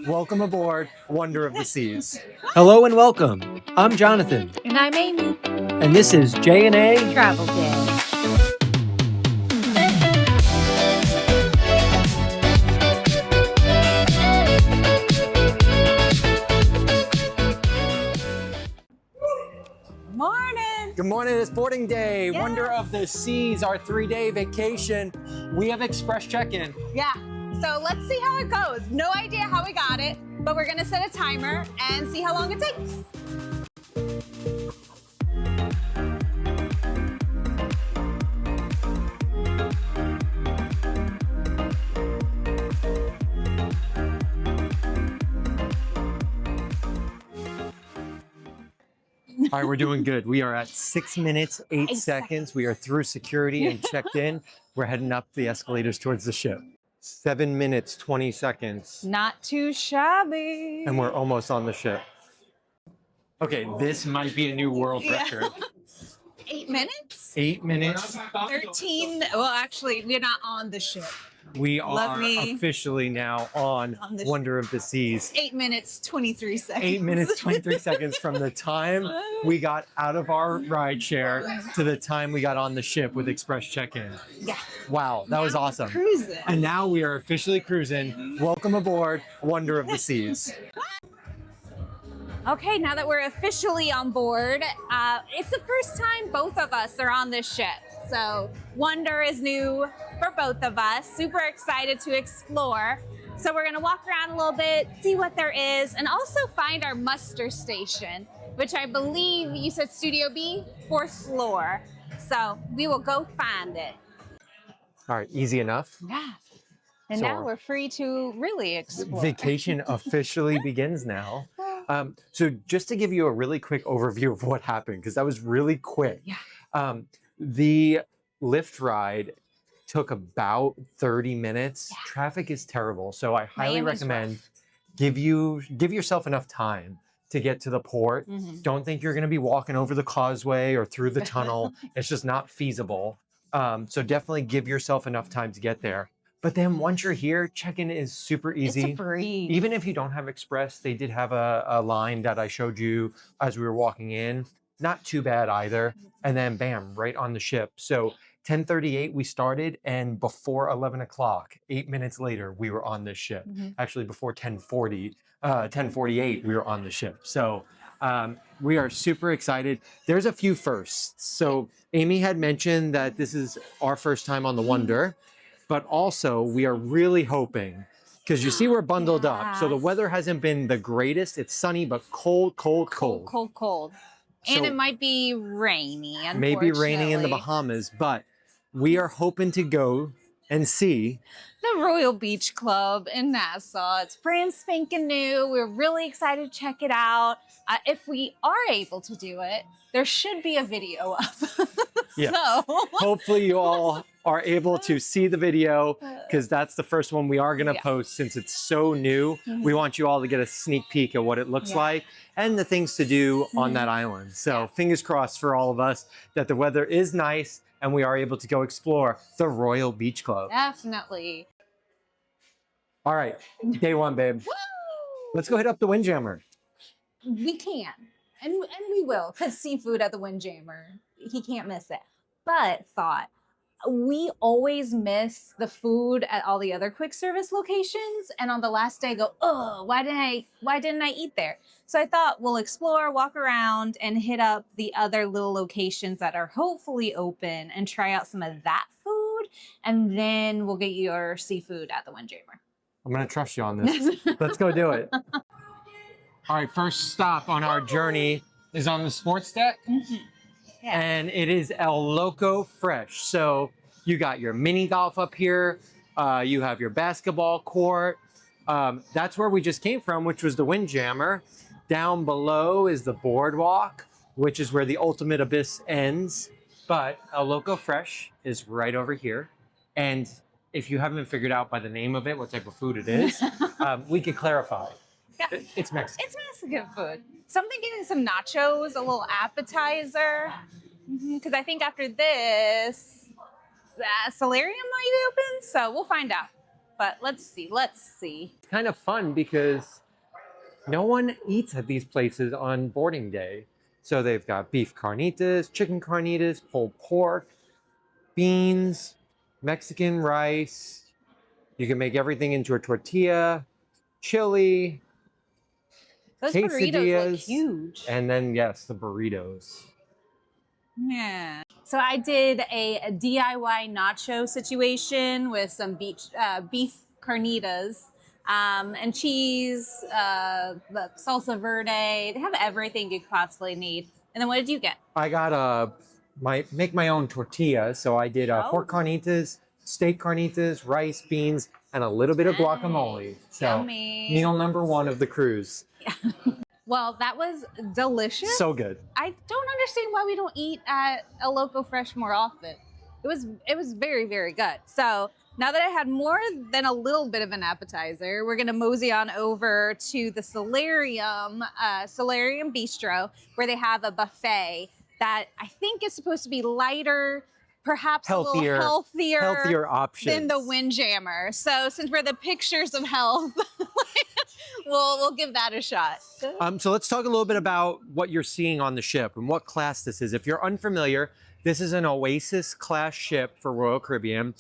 Welcome aboard Wonder of the Seas. Hello and welcome. I'm Jonathan. And I'm Amy. And this is J&A Travel Day. Morning. Good morning, it's boarding day. Yes. Wonder of the Seas, our 3-day vacation. We have express check-in. Yeah, so let's see how it goes. No idea how we got it, but we're gonna set a timer and see how long it takes. All right, we're doing good. We are at 6 minutes, 8 seconds. We are through security and checked in. We're heading up the escalators towards the ship. 7 minutes, 20 seconds. Not too shabby. And we're almost on the ship. Okay, this might be a new world record. 8 minutes? 8 minutes. 13, well actually, we're not on the ship. We are officially now on Wonder of the Seas. 8 minutes, 23 seconds. 8 minutes, 23 seconds from the time we got out of our ride share to the time we got on the ship with express check-in. Yeah. Wow, that was awesome. Cruising. And now we are officially cruising. Welcome aboard Wonder of the Seas. Okay, now that we're officially on board, it's the first time both of us are on this ship. So Wonder is new for both of us. Super excited to explore. So we're gonna walk around a little bit, see what there is, and also find our muster station, which I believe you said Studio B, 4th floor. So we will go find it. All right, easy enough. Yeah. And So now we're free to really explore. Vacation officially begins now. So just to give you a really quick overview of what happened, because that was really quick. Yeah. The lift ride took about 30 minutes. Yeah. Traffic is terrible, so I highly recommend give yourself enough time to get to the port. Don't think you're going to be walking over the causeway or through the tunnel. It's just not feasible. So definitely give yourself enough time to get there. But then once you're here, check-in is super easy. It's a breeze. Even if you don't have express, they did have a line that I showed you as we were walking in. Not too bad either. And then bam, right on the ship. So 10:38 we started, and before 11 o'clock, 8 minutes later, we were on this ship. Actually, before 10:48, we were on the ship. So we are super excited. There's a few firsts. So Amy had mentioned that this is our first time on the Wonder, but also we are really hoping, because you see we're bundled up. So the weather hasn't been the greatest. It's sunny, but cold. Cold. And So it might be rainy, maybe raining in the Bahamas, but we are hoping to go and see the Royal Beach Club in Nassau. It's brand spanking new. We're really excited to check it out. If we are able to do it, there should be a video up. Yeah. So hopefully you all are able to see the video, because that's the first one we are going to post since it's so new. We want you all to get a sneak peek at what it looks like and the things to do on that island. So fingers crossed for all of us that the weather is nice and we are able to go explore the Royal Beach Club. definitely. All right, day one, babe. Woo! Let's go hit up the Windjammer. We can, and we will, because seafood at the Windjammer, he can't miss it. But we always miss the food at all the other quick service locations, and on the last day go, oh, why didn't I eat there? So I thought we'll explore, walk around, and hit up the other little locations that are hopefully open and try out some of that food, and then we'll get your seafood at the Windjammer. I'm going to trust you on this. Let's go do it. All right, first stop on our journey is on the sports deck. Yeah. And it is El Loco Fresh. So you got your mini golf up here. You have your basketball court. That's where we just came from, which was the Windjammer. Down below is the Boardwalk, which is where the Ultimate Abyss ends. But El Loco Fresh is right over here. And if you haven't figured out by the name of it what type of food it is, we could clarify. Yeah. It's Mexican. It's Mexican food. So I'm thinking some nachos, a little appetizer. Because I think after this, Solarium might be open. So we'll find out. but let's see. Let's see. It's kind of fun because no one eats at these places on boarding day. So they've got beef carnitas, chicken carnitas, pulled pork, beans, Mexican rice. You can make everything into a tortilla, chili, Those burritos look quesadillas, huge. and then yes, the burritos. Yeah. So I did a DIY nacho situation with some beef carnitas and cheese, the salsa verde. They have everything you could possibly need. And then what did you get? I got make my own tortilla, so I did pork carnitas, steak carnitas, rice, beans, and a little bit of guacamole. So Yummy. meal number 1 of the cruise. Well, that was delicious. So good. I don't understand why we don't eat at a Loco Fresh more often. It was very, very good. So now that I had more than a little bit of an appetizer, we're gonna mosey on over to the Solarium Bistro, where they have a buffet that I think is supposed to be lighter, perhaps Healthier, a little healthier options than the Windjammer. So since we're the pictures of health, we'll give that a shot. So let's talk a little bit about what you're seeing on the ship and what class this is. If you're unfamiliar, this is an Oasis class ship for Royal Caribbean.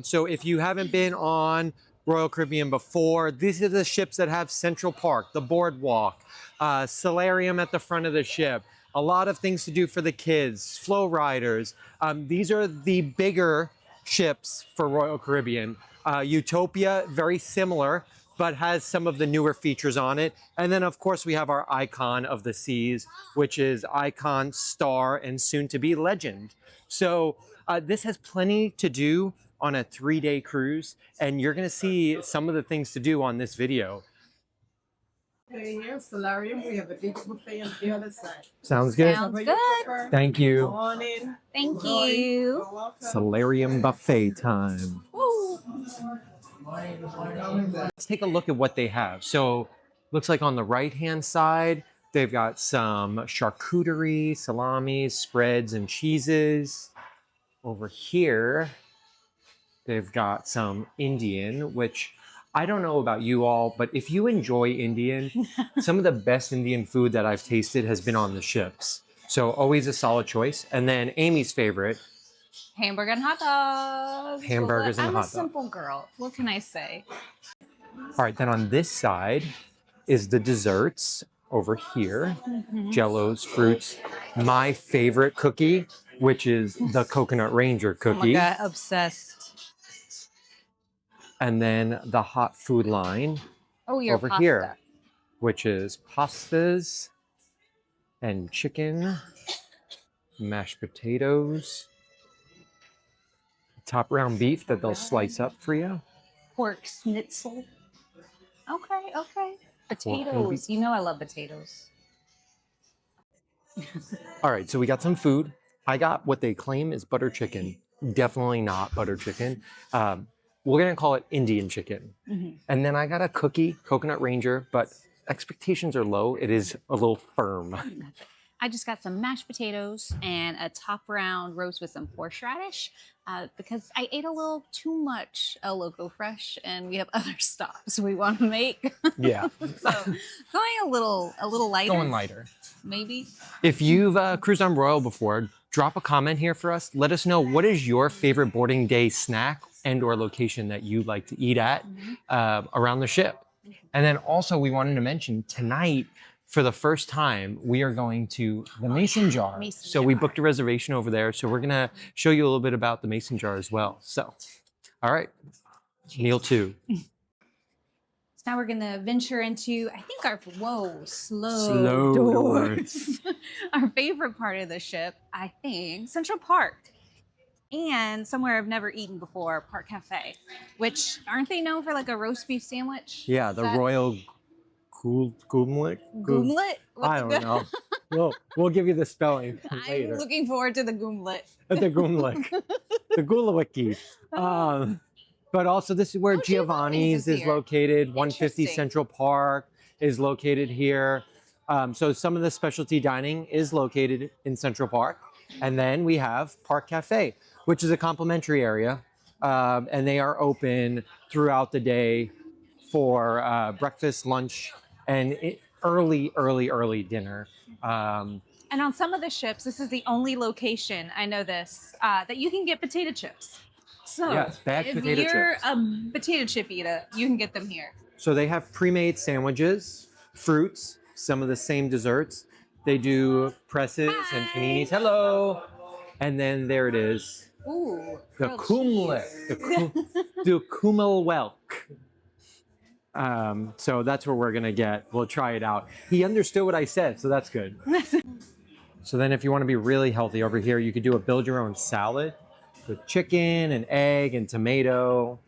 So if you haven't been on Royal Caribbean before, these are the ships that have Central Park, the Boardwalk, Solarium at the front of the ship, a lot of things to do for the kids, flow riders. These are the bigger ships for Royal Caribbean. Utopia, very similar, but has some of the newer features on it. And then of course we have our Icon of the Seas, which is Icon, Star, and soon to be Legend. So this has plenty to do on a 3-day cruise, and you're gonna see some of the things to do on this video. Here, Solarium, we have a big buffet on the other side. Sounds good. Sounds good. Thank you. Morning. Thank Enjoy. you. You're welcome. Solarium buffet time. Woo. Let's take a look at what they have. So looks like on the right-hand side, they've got some charcuterie, salamis, spreads, and cheeses. Over here, they've got some Indian, which I don't know about you all, but if you enjoy Indian, some of the best Indian food that I've tasted has been on the ships. So always a solid choice. And then Amy's favorite, Hamburger and hot dogs. Hamburgers and I'm hot a dogs. simple girl. What can I say? All right, then on this side is the desserts over here. Jellos, fruits. My favorite cookie, which is the Coconut Ranger Oh my cookie. God, obsessed. And then the hot food line Oh, your over pasta. here, which is pastas and chicken, mashed potatoes, top round beef that they'll slice up for you. Pork schnitzel. Okay, okay. and Potatoes. You know I love potatoes. All right, so we got some food. I got what they claim is butter chicken. Definitely not butter chicken. We're gonna call it Indian chicken. And then I got a cookie, Coconut Ranger, but expectations are low. It is a little firm. I just got some mashed potatoes and a top round roast with some horseradish because I ate a little too much Loco Fresh and we have other stops we want to make. Yeah, So going a little lighter. going lighter. Maybe. If you've cruised on Royal before, drop a comment here for us. Let us know what is your favorite boarding day snack and or location that you like to eat at around the ship. And then also we wanted to mention tonight, for the first time, we are going to the Mason Jar. Mason We Jar. booked a reservation over there. So we're gonna show you a little bit about the Mason Jar as well. So, all right, meal 2. So now we're gonna venture into, I think Slow doors. our favorite part of the ship, I think, Central Park. And somewhere I've never eaten before, Park Cafe, which aren't they known for like a roast beef sandwich? Yeah, Is the that- Royal Goomlet. Goomlet? I don't know. We'll give you the spelling I'm later. looking forward to the goomlet. The Goomlet. The Gulawiki. But also this is where Giovanni's Giovanni's is is here. located. 150 Interesting. Central Park is located here. So some of the specialty dining is located in Central Park. And then we have Park Cafe, which is a complimentary area. And they are open throughout the day for breakfast, lunch, and early dinner. And on some of the ships, this is the only location, I know this, that you can get potato chips. So Yes, bagged if potato you're chips. a potato chip eater, you can get them here. So they have pre-made sandwiches, fruits, some of the same desserts. They do presses and paninis. Hello. And then there it is. Ooh, The grilled kumle. cheese. The kumelwelk. So that's what we're gonna get. We'll try it out. He understood what I said, so that's good. So then if you wanna be really healthy over here, you could do a build your own salad with chicken and egg and tomato.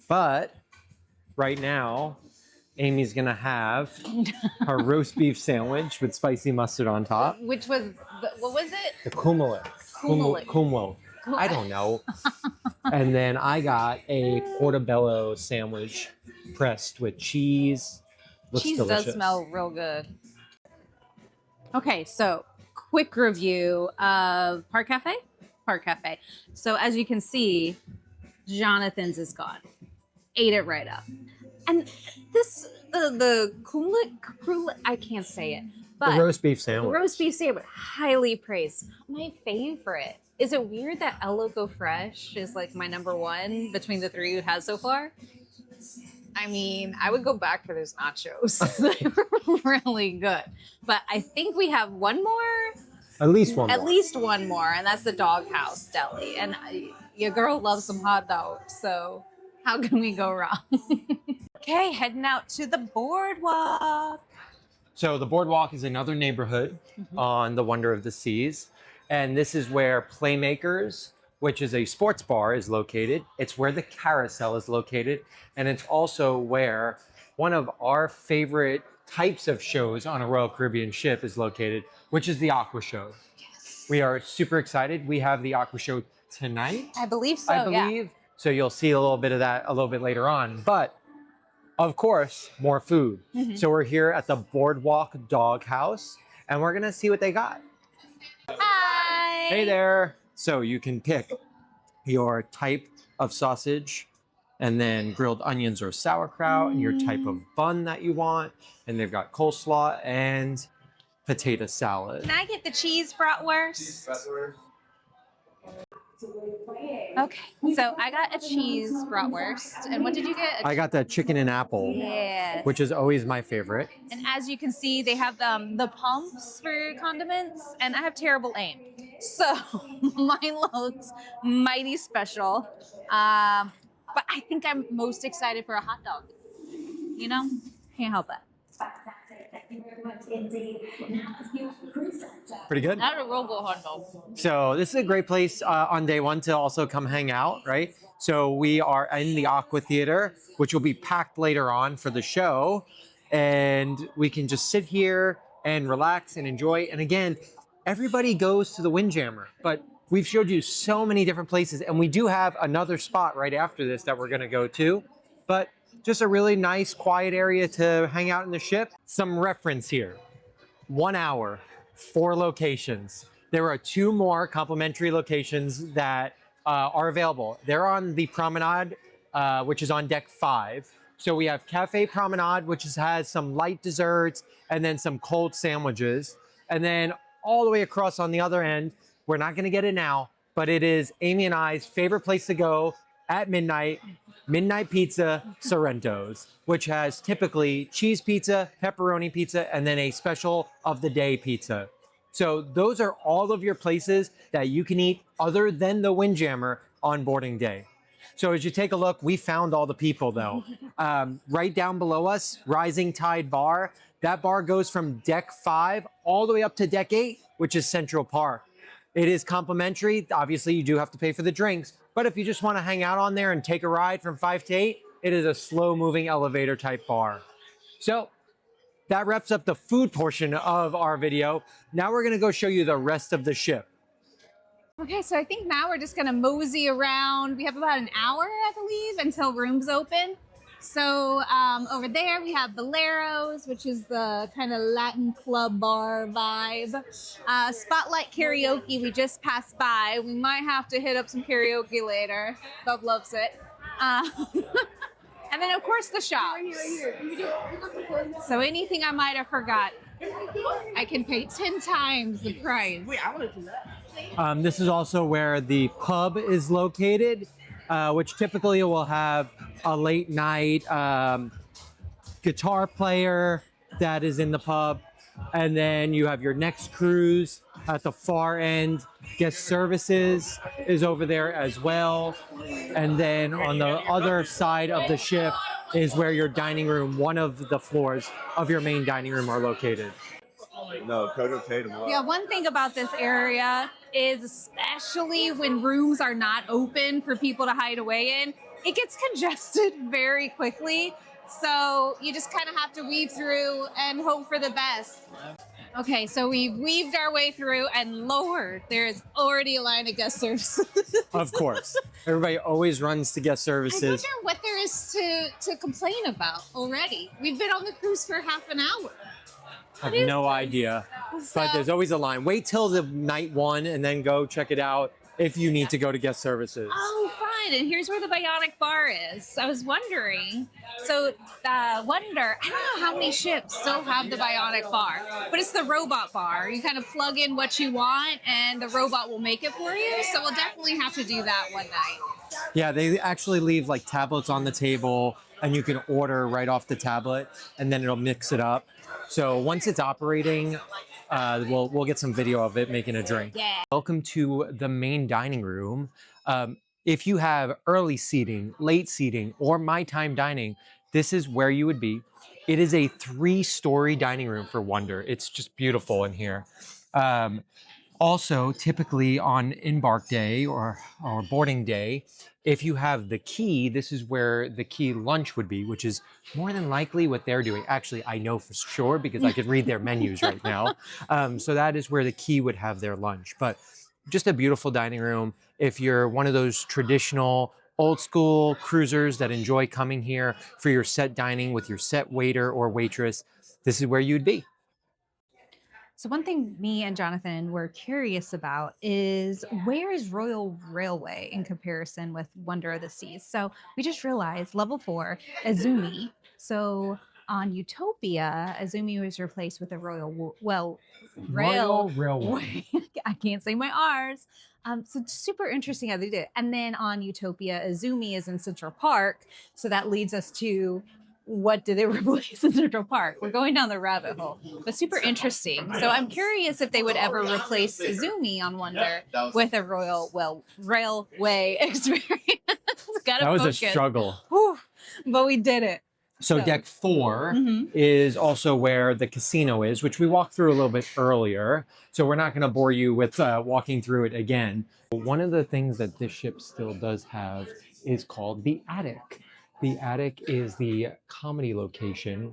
But right now, Amy's gonna have her roast beef sandwich with spicy mustard on top. Which was, what was it? The kumele. Kumele. Kumel. I don't know. And then I got a portobello sandwich pressed with cheese. Looks Cheese delicious. does smell real good. Okay, so quick review of Park Cafe. Park Cafe. So as you can see, Jonathan's is gone. Ate it right up. And this, the kumle, I can't say it. But The roast beef sandwich. roast beef sandwich, highly praised. My favorite. Is it weird that El Loco Fresh is like my number one between the three we've had so far? I mean, I would go back for those nachos. They were really good. But I think we have one more. At least one At more. least one more, and that's the Doghouse Deli. And your girl loves some hot dogs, so how can we go wrong? Okay, heading out to the boardwalk. So the Boardwalk is another neighborhood on the Wonder of the Seas. And this is where Playmakers, which is a sports bar, is located. It's where the Carousel is located. And it's also where one of our favorite types of shows on a Royal Caribbean ship is located, which is the Aqua Show. Yes. We are super excited. We have the Aqua Show tonight, I believe so, I believe. So you'll see a little bit of that a little bit later on. But of course, more food. So we're here at the Boardwalk Doghouse, and we're gonna see what they got. Hi. Hey there. So you can pick your type of sausage and then grilled onions or sauerkraut and your type of bun that you want. And they've got coleslaw and potato salad. Can I get the cheese bratwurst? Okay, so I got a cheese bratwurst. And what did you get? I got the chicken and apple, Yes. which is always my favorite. And as you can see, they have the pumps for condiments, and I have terrible aim. So mine looks mighty special. But I think I'm most excited for a hot dog. You know? Can't help it. Pretty good. Not a real good hot dog. So this is a great place on day one to also come hang out, right? So we are in the Aqua Theater, which will be packed later on for the show. And we can just sit here and relax and enjoy. And again, everybody goes to the Windjammer, but we've showed you so many different places. And we do have another spot right after this that we're gonna go to. But just a really nice, quiet area to hang out in the ship. Some reference here. 1 hour, 4 locations. There are 2 more complimentary locations that are available. They're on the promenade, which is on deck 5. So we have Cafe Promenade, which has some light desserts and then some cold sandwiches. And then all the way across on the other end, we're not gonna get it now, but it is Amy and I's favorite place to go at midnight, Midnight Pizza Sorrento's, which has typically cheese pizza, pepperoni pizza, and then a special of the day pizza. So those are all of your places that you can eat other than the Windjammer on boarding day. So as you take a look, we found all the people though. Right down below us, Rising Tide Bar. That bar goes from deck 5 all the way up to deck 8, which is Central Park. It is complimentary. Obviously, you do have to pay for the drinks. But if you just want to hang out on there and take a ride from 5 to 8, it is a slow-moving elevator type bar. So that wraps up the food portion of our video. Now we're going to go show you the rest of the ship. Okay, so I think now we're just gonna mosey around. We have about an hour, I believe, until rooms open. So over there we have Boleros, which is the kind of Latin club bar vibe. Spotlight Karaoke, we just passed by. We might have to hit up some karaoke later. Bub loves it. And then, of course, the shop. So anything I might have forgot, I can pay 10 times the price. This is also where the pub is located, which typically will have a late night guitar player that is in the pub. And then you have your next cruise at the far end. Guest services is over there as well. And then on the other side of the ship is where your dining room, one of the floors of your main dining room are located. No, Coco paid him off. Yeah, one thing about this area is, especially when rooms are not open for people to hide away in, it gets congested very quickly. So you just kind of have to weave through and hope for the best. Okay, so we weaved our way through, and Lord, there is already a line of guest services. Of course. Everybody always runs to guest I services. wonder what there is to complain about already. We've been on the cruise for half an hour. I have no idea. But there's always a line. Wait till the night one and then go check it out if you need to go to guest services. Oh, fine. And here's where the Bionic Bar is. I was wondering. So, Wonder, I don't know how many ships still have the Bionic Bar, but it's the robot bar. You kind of plug in what you want and the robot will make it for you. So, we'll definitely have to do that one night. Yeah, they actually leave like tablets on the table and you can order right off the tablet and then it'll mix it up. So once it's operating, we'll get some video of it making a drink. Yeah. Welcome to the main dining room. If you have early seating, late seating, or my time dining, this is where you would be. It is a 3-story dining room for Wonder. It's just beautiful in here. Also, typically on Embark Day or boarding day, if you have the key, this is where the key lunch would be, which is more than likely what they're doing. Actually, I know for sure because I could read their menus right now. So that is where the key would have their lunch. But just a beautiful dining room. If you're one of those traditional old school cruisers that enjoy coming here for your set dining with your set waiter or waitress, this is where you'd be. So one thing me and Jonathan were curious about is, where is Royal Railway in comparison with Wonder of the Seas? So we just realized level 4, Azumi. So on Utopia, Azumi was replaced with a Royal Railway. I can't say my R's. So it's super interesting how they did it. And then on Utopia, Azumi is in Central Park. So that leads us to, what did they replace in Central Park? We're going down the rabbit hole, but super interesting. So I'm curious if they would ever replace Izumi on Wonder with a railway experience. That was a struggle. Whew, but we did it. So deck 4 is also where the casino is, which we walked through a little bit earlier. So we're not going to bore you with walking through it again. One of the things that this ship still does have is called the attic. The attic is the comedy location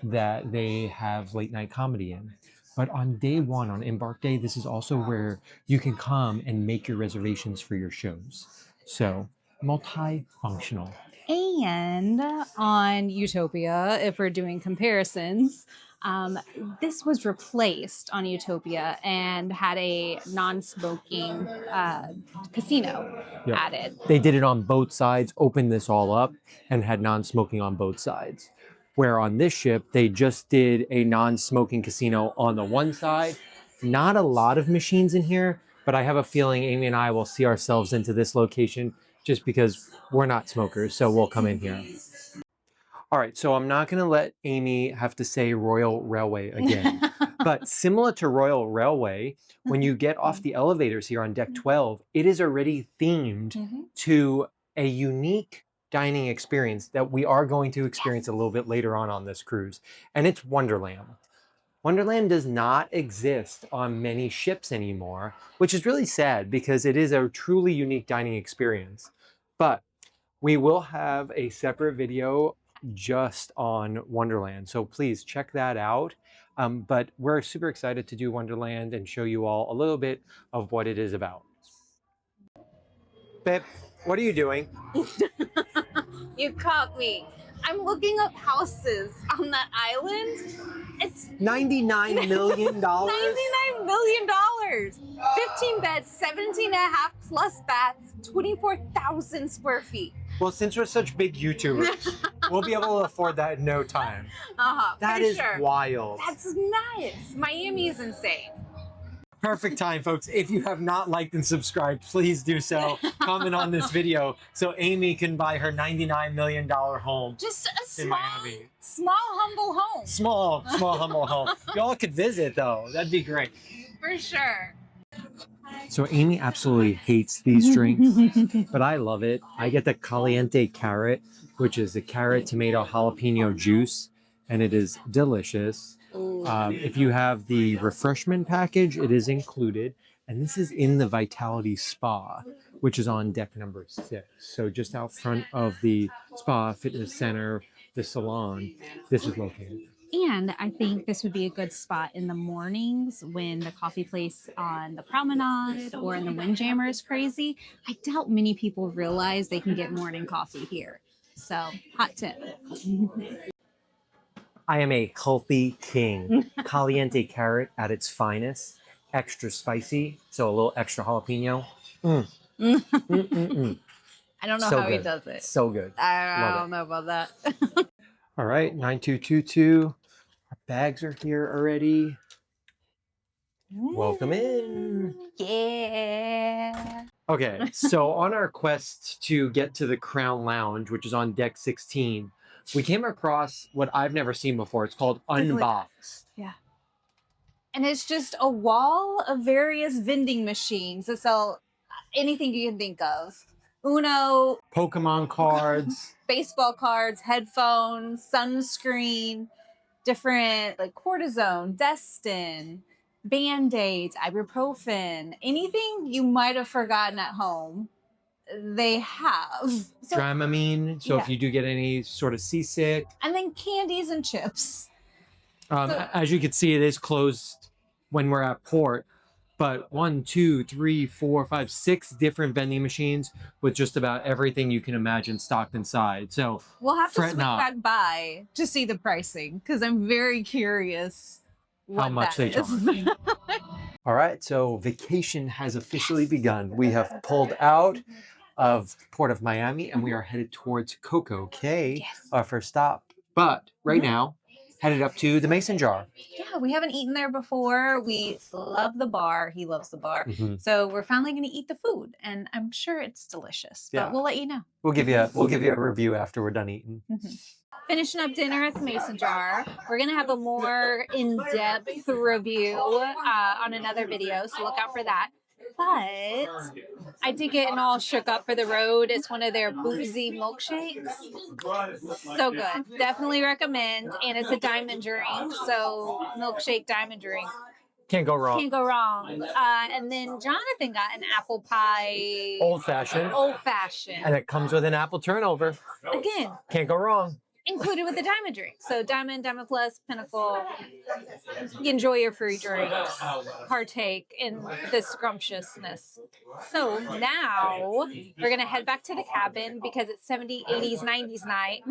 that they have late night comedy in. But on day 1, on Embark Day, this is also where you can come and make your reservations for your shows. So multifunctional. And on Utopia, if we're doing comparisons, this was replaced on Utopia and had a non-smoking casino added. They did it on both sides, opened this all up, and had non-smoking on both sides. Where on this ship, they just did a non-smoking casino on the one side. Not a lot of machines in here, but I have a feeling Amy and I will see ourselves into this location just because we're not smokers, so we'll come in here. All right, so I'm not going to let Amy have to say Royal Railway again. But similar to Royal Railway, when you get off the elevators here on deck 12, it is already themed to a unique dining experience that we are going to experience a little bit later on this cruise. And it's Wonderland. Wonderland does not exist on many ships anymore, which is really sad because it is a truly unique dining experience. But we will have a separate video just on Wonderland. So please check that out. But we're super excited to do Wonderland and show you all a little bit of what it is about. Babe, what are you doing? You caught me. I'm looking up houses on that island. It's $99 million? $99 million. 15 beds, 17 and a half plus baths, 24,000 square feet. Well, since we're such big YouTubers, we'll be able to afford that in no time. That for is sure. wild. That's nuts. Miami is insane. Perfect time, folks. If you have not liked and subscribed, please do so. Comment on this video so Amy can buy her $99 million home. Just a In Miami. small, humble home. Small, humble home. Y'all could visit though. That'd be great. For sure. So Amy absolutely hates these drinks, but I love it. I get the caliente carrot, which is a carrot, tomato, jalapeno juice, and it is delicious. If you have the refreshment package, it is included. And this is in the Vitality Spa, which is on deck number 6. So just out front of the spa, fitness center, the salon, this is located. And I think this would be a good spot in the mornings when the coffee place on the promenade or in the Windjammer is crazy. I doubt many people realize they can get morning coffee here. So, hot tip. I am a healthy king. Caliente carrot at its finest. Extra spicy, so a little extra jalapeno. I don't know So how he good. does it. So good. I Love don't know about that. All right, 9222. Our bags are here already. Welcome in. Yeah. Okay, so on our quest to get to the Crown Lounge, which is on deck 16, we came across what I've never seen before. It's called Unboxed. Yeah. And it's just a wall of various vending machines that sell anything you can think of. Uno, Pokemon cards. baseball cards, headphones, sunscreen, different like cortisone, Destin, Band-Aids, ibuprofen, anything you might have forgotten at home, they have. So, Dramamine, so if Yeah. you do get any sort of seasick. and then candies and chips. So- As you can see, it is closed when we're at port, but 1, 2, 3, 4, 5, 6 different vending machines with just about everything you can imagine stocked inside. So We'll have to Fret swing not. back by to see the pricing because I'm very curious what much that they is. all right, so vacation has officially begun. We have pulled out of Port of Miami and we are headed towards Coco Cay, Yes. our first stop. But right now, headed up to the Mason Jar. Yeah, we haven't eaten there before. We love the bar. He loves the bar. Mhm. So we're finally going to eat the food, and I'm sure it's delicious. But Yeah. we'll let you know. We'll give you a review after we're done eating. Finishing up dinner at the Mason Jar. We're going to have a more in-depth review on another video, so look out for that. But I did get an all shook up for the road. It's one of their boozy milkshakes. So good. Definitely recommend. And it's a diamond drink. So milkshake diamond drink. Can't go wrong. Can't go wrong. And then Jonathan got an apple pie. Old fashioned. Old fashioned. And it comes with an apple turnover. Again, Can't go wrong. included with the diamond drink. So diamond, diamond plus, pinnacle. You enjoy your free drinks. Partake in the scrumptiousness. So now we're going to head back to the cabin because it's 70s, 80s, 90s night.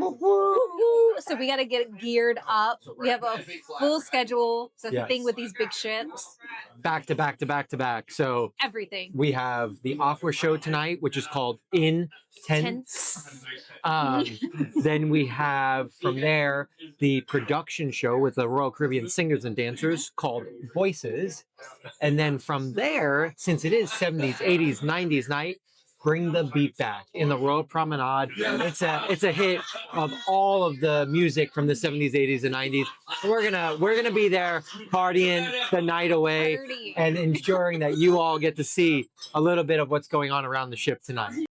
So we got to get geared up. We have a full schedule. So that's the thing with these big ships. Back to back to back to back. So Everything. we have the aqua show tonight, which is called Intense. Then we have from there the production show with the Royal Caribbean singers and dancers called Voices. And then from there, since it is 70s, 80s, 90s night, bring the beat back in the Royal Promenade. It's a hit of all of the music from the 70s, 80s, and 90s. We're gonna be there partying the night away Party. and ensuring that you all get to see a little bit of what's going on around the ship tonight.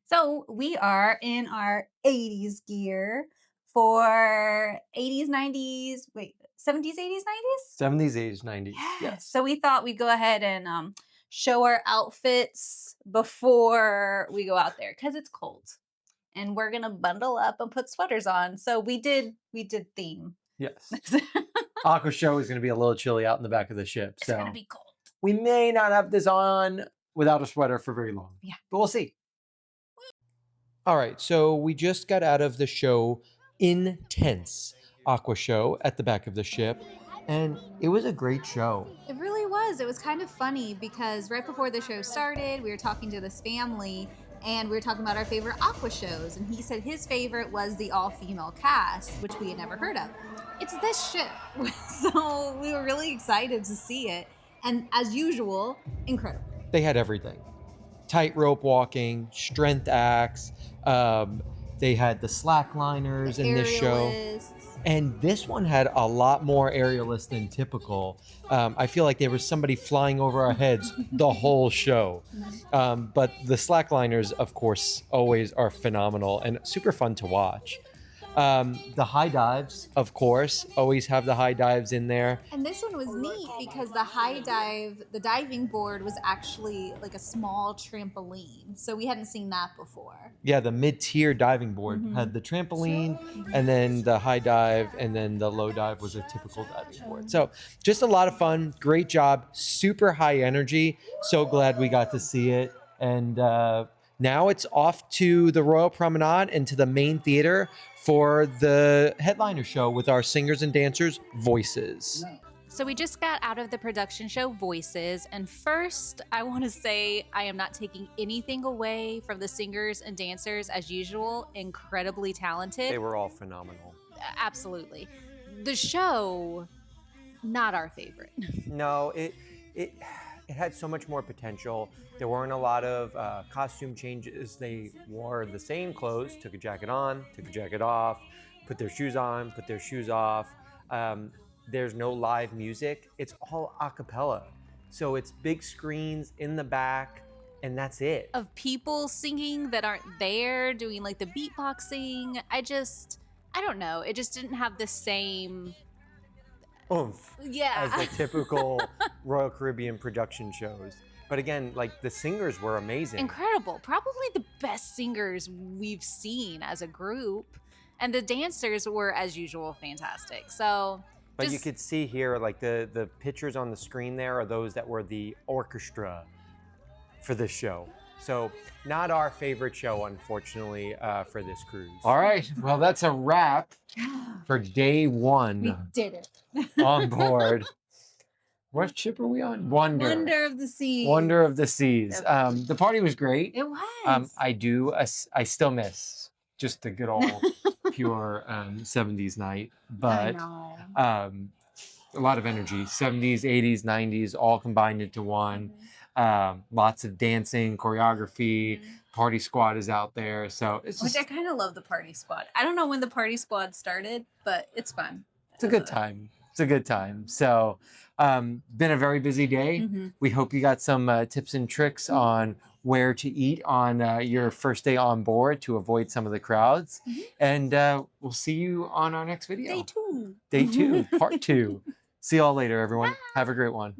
So we are in our 80s gear for 80s, 90s, 70s, 80s, 90s? 70s, 80s, 90s. Yes. So we thought we'd go ahead and show our outfits before we go out there because it's cold. And we're gonna bundle up and put sweaters on. So we did theme. Yes. Aqua show is gonna be a little chilly out in the back of the ship. It's So gonna be cold. we may not have this on without a sweater for very long. Yeah. But we'll see. All right, so we just got out of the show Intense Aqua Show at the back of the ship, and it was a great show. It really was. It was kind of funny because right before the show started, we were talking to this family and we were talking about our favorite aqua shows, and he said his favorite was the all-female cast, which we had never heard of. It's this ship, so we were really excited to see it, and as usual, incredible. They had everything. Tightrope walking, strength acts. They had the slackliners in this show. Aerialists. And this one had a lot more aerialists than typical. I feel like there was somebody flying over our heads the whole show. But the slackliners, of course, always are phenomenal and super fun to watch. The high dives, of course, always have the high dives in there. And this one was neat because the high dive, the diving board was actually like a small trampoline. So we hadn't seen that before. Yeah, the mid-tier diving board had the trampoline, and then the high dive, and then the low dive was a typical diving board. So just a lot of fun. Great job. Super high energy. So glad we got to see it. And now it's off to the Royal Promenade and to the main theater for the headliner show with our singers and dancers' voices. So we just got out of the production show Voices, and first I want to say I am not taking anything away from the singers and dancers as usual, incredibly talented. They were all phenomenal. Absolutely. The show, not our favorite. No, it had so much more potential. There weren't a lot of costume changes. They wore the same clothes, took a jacket on, took a jacket off, put their shoes on, put their shoes off. There's no live music. It's all a cappella. So it's big screens in the back, and that's it. Of people singing that aren't there, doing like the beatboxing. I don't know. It just didn't have the same Oomph yeah. as the typical Royal Caribbean production shows. But again, like the singers were amazing. Incredible. Probably the best singers we've seen as a group. And the dancers were, as usual, fantastic. So, But you could see here, like the pictures on the screen there are those that were the orchestra for this show. So not our favorite show, unfortunately, for this cruise. All right. Well, that's a wrap for day one. we did it. On board. What ship are we on? Wonder of the Seas. Wonder of the Seas. The party was great. It was. I still miss just the good old pure 70s night. But a lot of energy. 70s, 80s, 90s, all combined into one. Lots of dancing, choreography. Party squad is out there. So it's just, Which I kind of love the party squad. I don't know when the party squad started, but it's fun. it's a good time. It's a good time. So been a very busy day. We hope you got some tips and tricks on where to eat on your first day on board to avoid some of the crowds. And we'll see you on our next video. Day 2. Day 2, part 2. See y'all later, everyone. Have a great one.